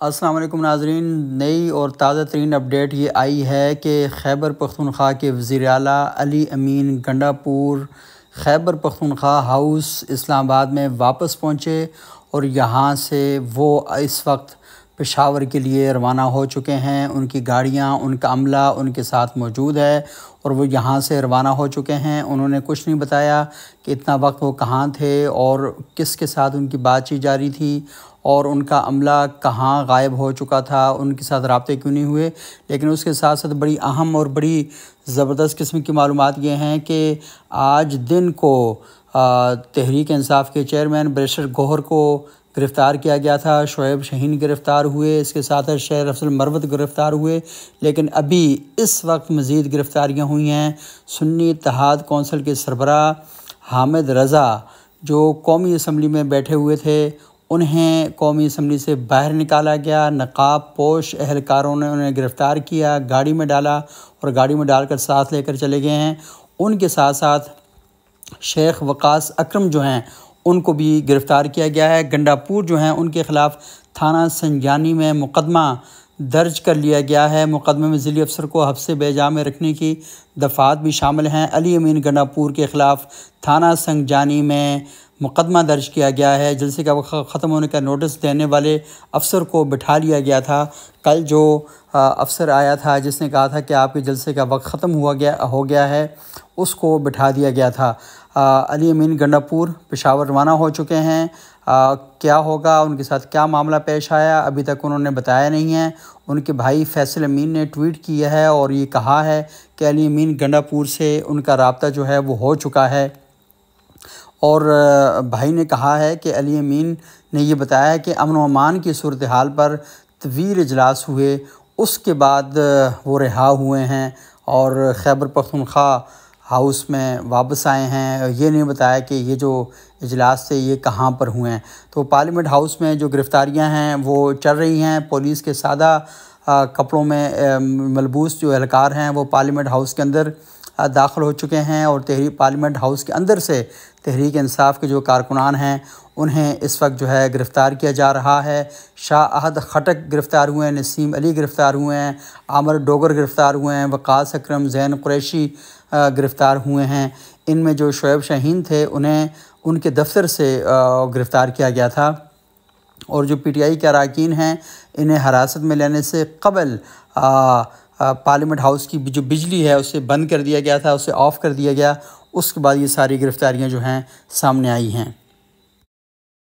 السلام علیکم ناظرین، نئی اور تازہ ترین اپڈیٹ یہ آئی ہے کہ خیبر پختونخوا کے وزیر اعلیٰ علی امین گنڈاپور خیبر پختونخوا ہاؤس اسلام آباد میں واپس پہنچے اور یہاں سے وہ اس وقت پشاور کے لیے روانہ ہو چکے ہیں۔ ان کی گاڑیاں، ان کا عملہ ان کے ساتھ موجود ہے اور وہ یہاں سے روانہ ہو چکے ہیں۔ انہوں نے کچھ نہیں بتایا کہ اتنا وقت وہ کہاں تھے اور کس کے ساتھ ان کی بات چیت جاری تھی اور ان کا عملہ کہاں غائب ہو چکا تھا، ان کے ساتھ رابطے کیوں نہیں ہوئے۔ لیکن اس کے ساتھ ساتھ بڑی اہم اور بڑی زبردست قسم کی معلومات یہ ہیں کہ آج دن کو تحریک انصاف کے چیئرمین بیرسٹر گوہر کو گرفتار کیا گیا تھا، شعیب شاہین گرفتار ہوئے، اس کے ساتھ شہر افضل مروت گرفتار ہوئے، لیکن ابھی اس وقت مزید گرفتاریاں ہوئی ہیں۔ سنی اتحاد کونسل کے سربراہ حامد رضا جو قومی اسمبلی میں بیٹھے ہوئے تھے، انہیں قومی اسمبلی سے باہر نکالا گیا، نقاب پوش اہلکاروں نے انہیں گرفتار کیا، گاڑی میں ڈالا اور گاڑی میں ڈال کر ساتھ لے کر چلے گئے ہیں۔ ان کے ساتھ ساتھ شیخ وقاص اکرم جو ہیں ان کو بھی گرفتار کیا گیا ہے۔ گنڈاپور جو ہیں ان کے خلاف تھانہ سنجانی میں مقدمہ درج کر لیا گیا ہے۔ مقدمے میں ذیلی افسر کو حبس بے جا میں رکھنے کی دفعات بھی شامل ہیں۔ علی امین گنڈاپور کے خلاف تھانہ سنجانی میں مقدمہ درج کیا گیا ہے۔ جلسے کا وقت ختم ہونے کا نوٹس دینے والے افسر کو بٹھا لیا گیا تھا۔ کل جو افسر آیا تھا جس نے کہا تھا کہ آپ کے جلسے کا وقت ختم ہو گیا ہے، اس کو بٹھا دیا گیا تھا۔ علی امین گنڈاپور پشاور روانہ ہو چکے ہیں۔ کیا ہوگا، ان کے ساتھ کیا معاملہ پیش آیا، ابھی تک انہوں نے بتایا نہیں ہے۔ ان کے بھائی فیصل امین نے ٹویٹ کیا ہے اور یہ کہا ہے کہ علی امین گنڈاپور سے ان کا رابطہ جو ہے وہ ہو چکا ہے، اور بھائی نے کہا ہے کہ علی امین نے یہ بتایا کہ امن و امان کی صورتحال پر طویل اجلاس ہوئے، اس کے بعد وہ رہا ہوئے ہیں اور خیبر پختونخوا ہاؤس میں واپس آئے ہیں۔ یہ نہیں بتایا کہ یہ جو اجلاس تھے یہ کہاں پر ہوئے ہیں۔ تو پارلیمنٹ ہاؤس میں جو گرفتاریاں ہیں وہ چل رہی ہیں۔ پولیس کے سادہ کپڑوں میں ملبوس جو اہلکار ہیں وہ پارلیمنٹ ہاؤس کے اندر داخل ہو چکے ہیں اور پارلیمنٹ ہاؤس کے اندر سے تحریک انصاف کے جو کارکنان ہیں انہیں اس وقت جو ہے گرفتار کیا جا رہا ہے۔ شاہ احد خٹک گرفتار ہوئے ہیں، نسیم علی گرفتار ہوئے ہیں، عامر ڈوگر گرفتار ہوئے ہیں، وقاص اکرم، زین قریشی گرفتار ہوئے ہیں۔ ان میں جو شعیب شاہین تھے انہیں ان کے دفتر سے گرفتار کیا گیا تھا، اور جو پی ٹی آئی کے اراکین ہیں انہیں حراست میں لینے سے قبل پارلیمنٹ ہاؤس کی جو بجلی ہے اسے بند کر دیا گیا تھا، اسے آف کر دیا گیا۔ اس کے بعد یہ ساری گرفتاریاں جو ہیں سامنے آئی ہیں۔